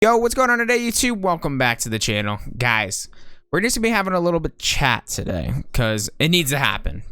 Yo, what's going on today, YouTube? Welcome back to the channel. Guys, we're just gonna be having a little bit chat today because it needs to happen.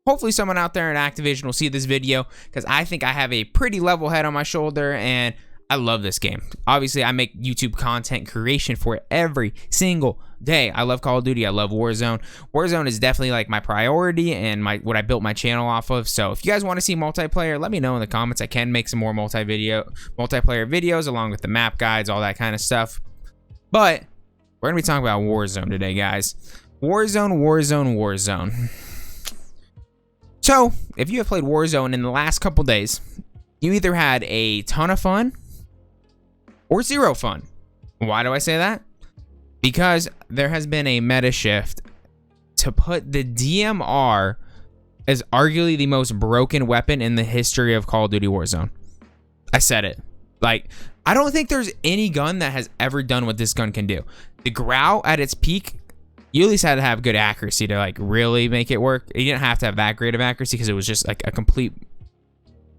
Hopefully someone out there at Activision will see this video because I think I have a pretty level head on my shoulder and I love this game. Obviously, I make YouTube content creation for it every single day. I love Call of Duty. I love Warzone. Warzone is definitely like my priority and what I built my channel off of. So if you guys want to see multiplayer, let me know in the comments. I can make some more multiplayer videos along with the map guides, all that kind of stuff. But we're going to be talking about Warzone today, guys. Warzone. So if you have played Warzone in the last couple days, you either had a ton of fun or zero fun. Why do I say that? Because there has been a meta shift to put the DMR as arguably the most broken weapon in the history of Call of Duty Warzone. I said it. Like, I don't think there's any gun that has ever done what this gun can do. The Growl at its peak, you at least had to have good accuracy to like really make it work. You didn't have to have that great of accuracy because it was just like a complete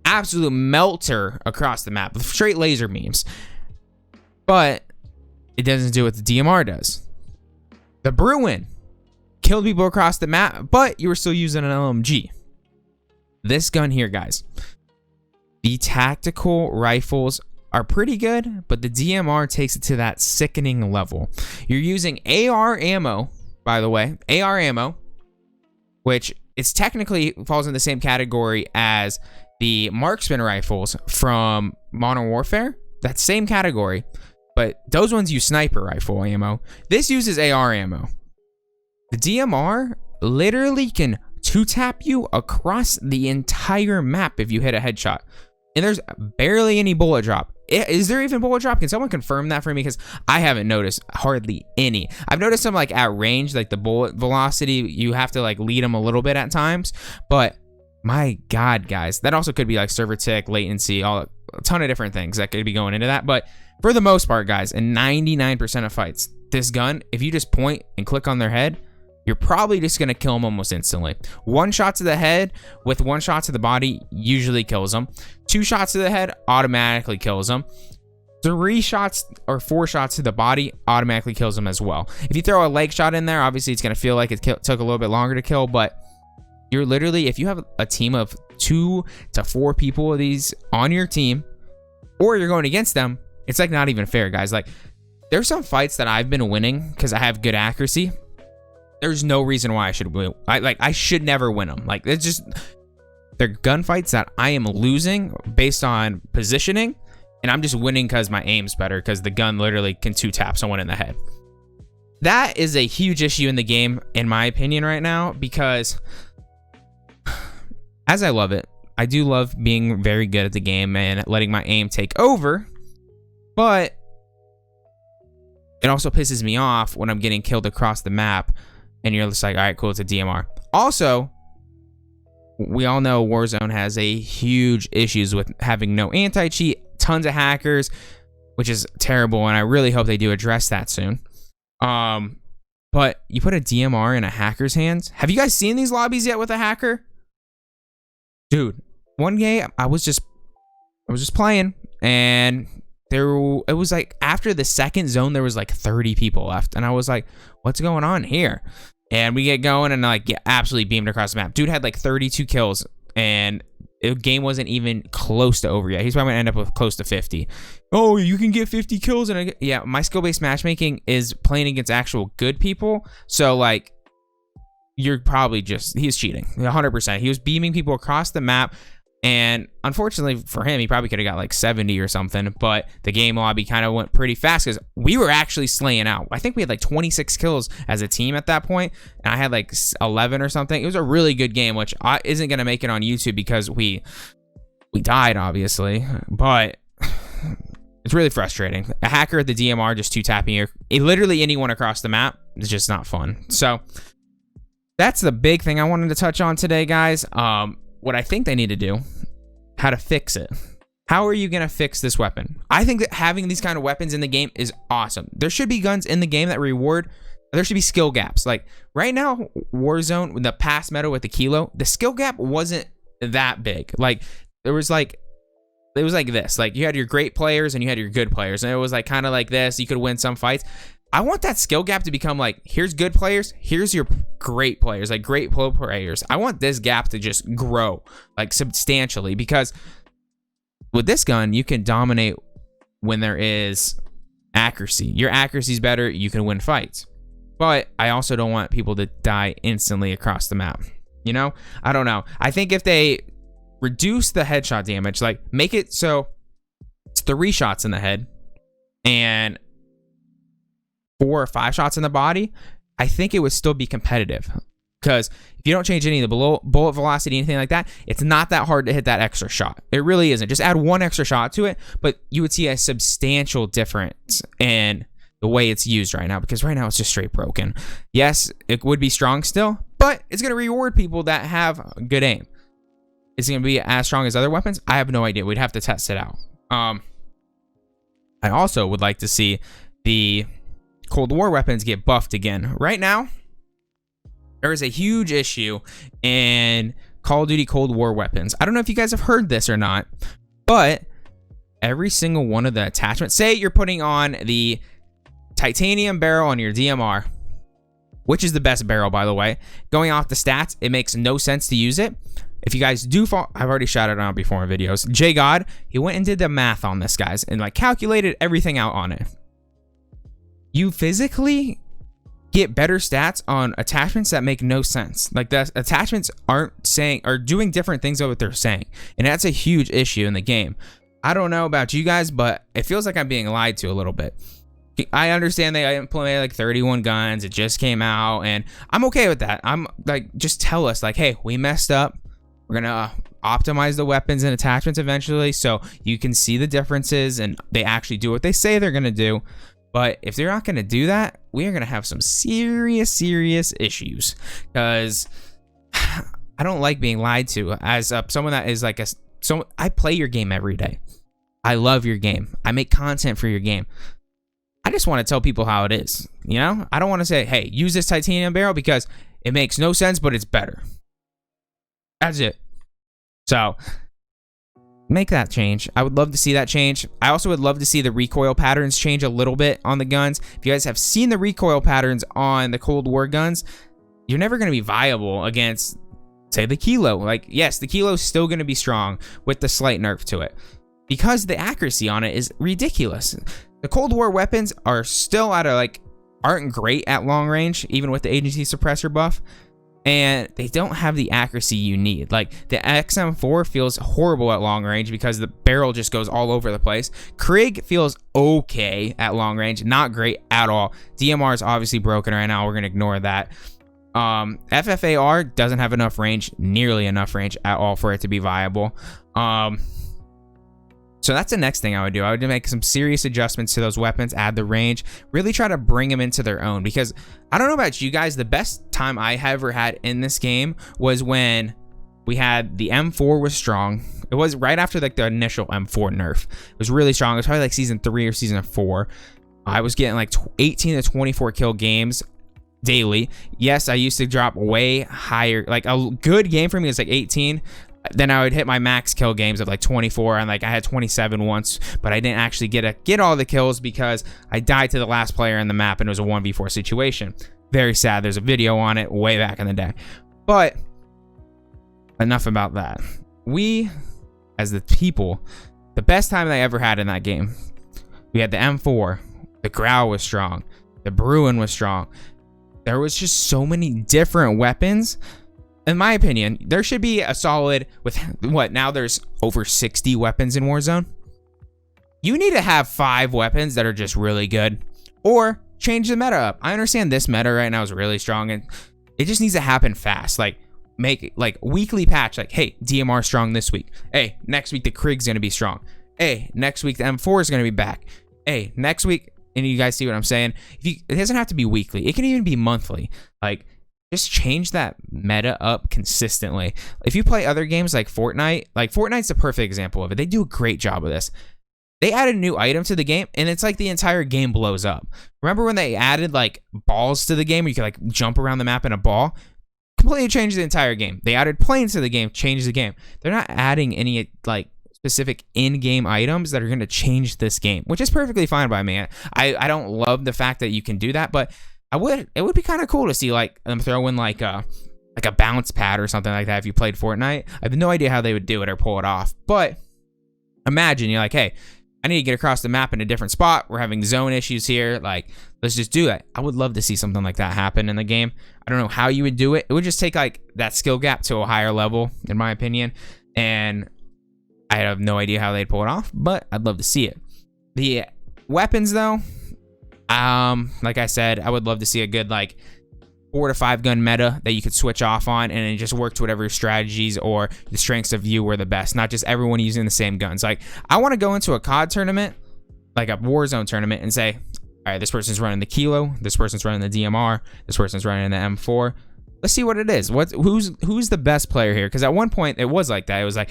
absolute melter across the map with straight laser beams. But it doesn't do what the DMR does. The Bruin killed people across the map, but you were still using an LMG. This gun here, guys, the tactical rifles are pretty good, but the DMR takes it to that sickening level. You're using AR ammo, by the way, AR ammo, which it's technically falls in the same category as the marksman rifles from Modern Warfare. That same category. But those ones use sniper rifle ammo. This uses AR ammo. The DMR literally can two-tap you across the entire map if you hit a headshot. And there's barely any bullet drop. Is there even bullet drop? Can someone confirm that for me? Because I haven't noticed hardly any. I've noticed some like at range, like the bullet velocity, you have to like lead them a little bit at times. But my God, guys, that also could be like server tick, latency, a ton of different things that could be going into that. But for the most part, guys, in 99% of fights, this gun, if you just point and click on their head, you're probably just going to kill them almost instantly. One shot to the head with one shot to the body usually kills them. Two shots to the head automatically kills them. 3 shots or 4 shots to the body automatically kills them as well. If you throw a leg shot in there, obviously it's going to feel like it took a little bit longer to kill, but you're literally, if you have a team of 2 to 4 people of these on your team, or you're going against them, it's like not even fair, guys. Like, there's some fights that I've been winning because I have good accuracy. There's no reason why I should win. I should never win them. Like, it's just, they're gunfights that I am losing based on positioning, and I'm just winning because my aim's better because the gun literally can two-tap someone in the head. That is a huge issue in the game, in my opinion, right now, because as I love it, I do love being very good at the game and letting my aim take over, but it also pisses me off when I'm getting killed across the map and you're just like, all right, cool, it's a DMR. Also, we all know Warzone has a huge issues with having no anti-cheat, tons of hackers, which is terrible, and I really hope they do address that soon. But you put a DMR in a hacker's hands. Have you guys seen these lobbies yet with a hacker? Dude, one game I was just playing, and it was like after the second zone there was like 30 people left, and I was like, what's going on here? And we get going and like get absolutely beamed across the map. Dude had like 32 kills, and the game wasn't even close to over yet. He's probably gonna end up with close to 50. Oh, you can get 50 kills, and yeah, my skill-based matchmaking is playing against actual good people, so like, you're probably just, he's cheating 100%. He was beaming people across the map, and unfortunately for him, he probably could have got like 70 or something, but the game lobby kind of went pretty fast because we were actually slaying out. I think we had like 26 kills as a team at that point, and I had like 11 or something. It was a really good game, which isn't going to make it on YouTube because we died, obviously, but it's really frustrating. A hacker at the DMR just two-tapping you, literally anyone across the map is just not fun. So that's the big thing I wanted to touch on today, guys. What I think they need to do, how to fix it. How are you going to fix this weapon? I think that having these kind of weapons in the game is awesome. There should be guns in the game that reward. There should be skill gaps. Like right now, Warzone, with the past meta with the Kilo, the skill gap wasn't that big. Like there was like it was like this. Like, you had your great players and you had your good players, and it was like kind of like this. You could win some fights. I want that skill gap to become like, here's good players, here's your great players, like great pro players. I want this gap to just grow like substantially, because with this gun, you can dominate when there is accuracy. Your accuracy is better, you can win fights. But I also don't want people to die instantly across the map. You know? I don't know. I think if they reduce the headshot damage, like make it so it's 3 shots in the head and 4 or 5 shots in the body, I think it would still be competitive. Because if you don't change any of the bullet velocity, anything like that, it's not that hard to hit that extra shot. It really isn't. Just add 1 extra shot to it, but you would see a substantial difference in the way it's used right now, because right now it's just straight broken. Yes, it would be strong still, but it's going to reward people that have good aim. Is it going to be as strong as other weapons? I have no idea. We'd have to test it out. I also would like to see the Cold War weapons get buffed again. Right now, there is a huge issue in Call of Duty Cold War weapons. I don't know if you guys have heard this or not, but every single one of the attachments, say you're putting on the titanium barrel on your DMR, which is the best barrel, by the way. Going off the stats, it makes no sense to use it. If you guys do fall, I've already shouted out before in videos. J God, he went and did the math on this, guys, and like calculated everything out on it. You physically get better stats on attachments that make no sense. Like, the attachments aren't saying or doing different things than what they're saying, and that's a huge issue in the game. I don't know about you guys, but it feels like I'm being lied to a little bit. I understand they implemented like 31 guns. It just came out, and I'm okay with that. I'm like, just tell us like, hey, we messed up. We're gonna optimize the weapons and attachments eventually, so you can see the differences and they actually do what they say they're gonna do. But if they're not gonna do that, we are gonna have some serious issues, because I don't like being lied to. As someone that is like I play your game every day. I love your game. I make content for your game. I just want to tell people how it is. You know, I don't want to say, hey, use this titanium barrel because it makes no sense, but it's better. That's it. So make that change. I would love to see that change. I also would love to see the recoil patterns change a little bit on the guns. If you guys have seen the recoil patterns on the Cold War guns, you're never going to be viable against, say, the Kilo. Like, yes, the Kilo is still going to be strong with the slight nerf to it, because the accuracy on it is ridiculous. The Cold War weapons are still aren't great at long range, even with the agency suppressor buff. And they don't have the accuracy you need. Like, the XM4 feels horrible at long range because the barrel just goes all over the place. Krieg feels okay at long range, not great at all. DMR is obviously broken right now. We're going to ignore that. FFAR doesn't have enough range, nearly enough range at all for it to be viable. So that's the next thing I would do. I would make some serious adjustments to those weapons, add the range, really try to bring them into their own. Because I don't know about you guys, the best time I ever had in this game was when we had the M4 was strong. It was right after like the initial M4 nerf. It was really strong. It was probably like season 3 or season 4. I was getting like 18 to 24 kill games daily. Yes, I used to drop way higher. Like, a good game for me is like 18. Then I would hit my max kill games of like 24, and like I had 27 once, but I didn't actually get all the kills because I died to the last player in the map, and it was a 1v4 situation. Very sad. There's a video on it way back in the day. But enough about that. We, as the people, the best time I ever had in that game, we had the M4, the Grau was strong, the Bruin was strong. There was just so many different weapons. In my opinion, there should be a solid, with what, now there's over 60 weapons in Warzone. You need to have 5 weapons that are just really good, or change the meta up. I understand this meta right now is really strong, and it just needs to happen fast. Like, make like weekly patch, like, hey, DMR strong this week. Hey, next week the Krieg's gonna be strong. Hey, next week the M4 is gonna be back. Hey, next week, and you guys see what I'm saying? It doesn't have to be weekly. It can even be monthly. Like, just change that meta up consistently. If you play other games like Fortnite's the perfect example of it. They do a great job of this. They added a new item to the game, and it's like the entire game blows up. Remember when they added like balls to the game where you could like jump around the map in a ball? Completely changed the entire game. They added planes to the game, changed the game. They're not adding any like specific in-game items that are going to change this game, which is perfectly fine by me. I don't love the fact that you can do that, but it would be kind of cool to see like them throw in like a bounce pad or something like that if you played Fortnite. I have no idea how they would do it or pull it off, but imagine you're like, hey, I need to get across the map in a different spot. We're having zone issues here. Like, let's just do that. I would love to see something like that happen in the game. I don't know how you would do it. It would just take like that skill gap to a higher level, in my opinion. And I have no idea how they'd pull it off, but I'd love to see it. The weapons though, like I said, I would love to see a good like 4 to 5 gun meta that you could switch off on and then just work to whatever strategies or the strengths of you were the best, not just everyone using the same guns. Like, I want to go into a COD tournament, like a Warzone tournament, and say, all right, this person's running the Kilo, this person's running the DMR, this person's running the M4. Let's see what it is. Who's the best player here? Because at one point it was like that. It was like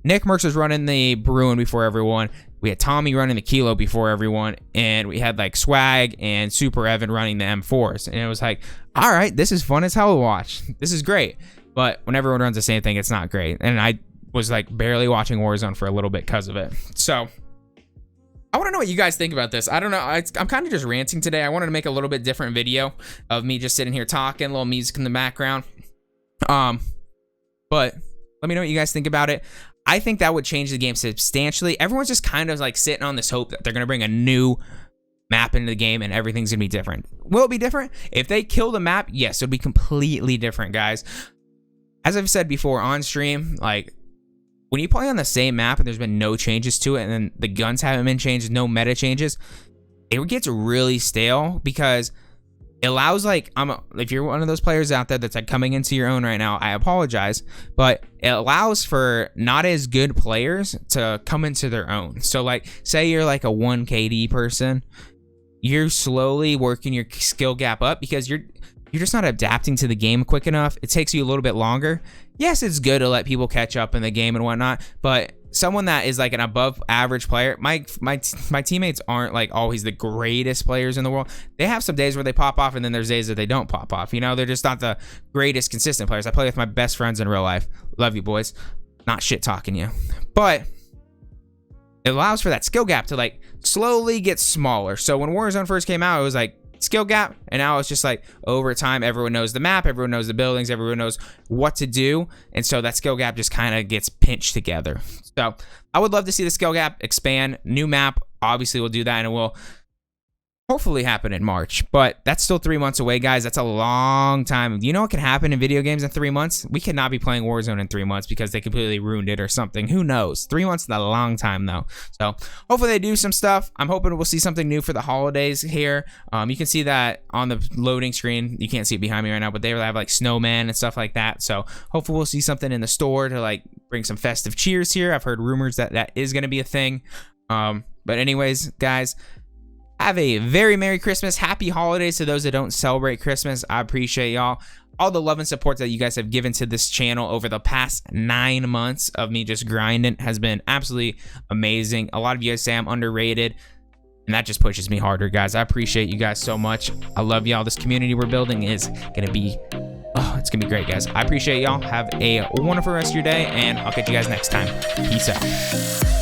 Nick Merckx was running the Bruin before everyone. We had Tommy running the Kilo before everyone, and we had like Swag and Super Evan running the M4s. And it was like, all right, this is fun as hell to watch. This is great. But when everyone runs the same thing, it's not great. And I was like barely watching Warzone for a little bit because of it. So I want to know what you guys think about this. I don't know. I'm kind of just ranting today. I wanted to make a little bit different video of me just sitting here talking, a little music in the background. But let me know what you guys think about it. I think that would change the game substantially. Everyone's just kind of like sitting on this hope that they're going to bring a new map into the game and everything's going to be different. Will it be different? If they kill the map, yes, it'll be completely different, guys. As I've said before on stream, like when you play on the same map and there's been no changes to it and then the guns haven't been changed, no meta changes, it gets really stale because it allows like, if you're one of those players out there that's like coming into your own right now, I apologize, but it allows for not as good players to come into their own. So like, say you're like a 1 KD person, you're slowly working your skill gap up because you're just not adapting to the game quick enough. It takes you a little bit longer. Yes, it's good to let people catch up in the game and whatnot, but someone that is like an above average player, my teammates aren't like always the greatest players in the world. They have some days where they pop off and then there's days that they don't pop off. You know, they're just not the greatest consistent players. I play with my best friends in real life. Love you boys. Not shit talking you. But it allows for that skill gap to like slowly get smaller. So when Warzone first came out, it was like skill gap, and now it's just like over time everyone knows the map, everyone knows the buildings, everyone knows what to do, and so that skill gap just kind of gets pinched together. So I would love to see the skill gap expand. New map, obviously we'll do that, and it will hopefully happen in March, but that's still 3 months away, guys. That's a long time. You know what can happen in video games in 3 months? We could not be playing Warzone in 3 months because they completely ruined it or something. Who knows? 3 months is a long time though. So hopefully they do some stuff. I'm hoping we'll see something new for the holidays here. You can see that on the loading screen. You can't see it behind me right now, but they have like snowman and stuff like that. So hopefully we'll see something in the store to like bring some festive cheers here. I've heard rumors that that is going to be a thing. But anyways, guys, have a very Merry Christmas. Happy holidays to those that don't celebrate Christmas. I appreciate y'all. All the love and support that you guys have given to this channel over the past 9 months of me just grinding has been absolutely amazing. A lot of you guys say I'm underrated, and that just pushes me harder, guys. I appreciate you guys so much. I love y'all. This community we're building is going to be, it's going to be great, guys. I appreciate y'all. Have a wonderful rest of your day, and I'll catch you guys next time. Peace out.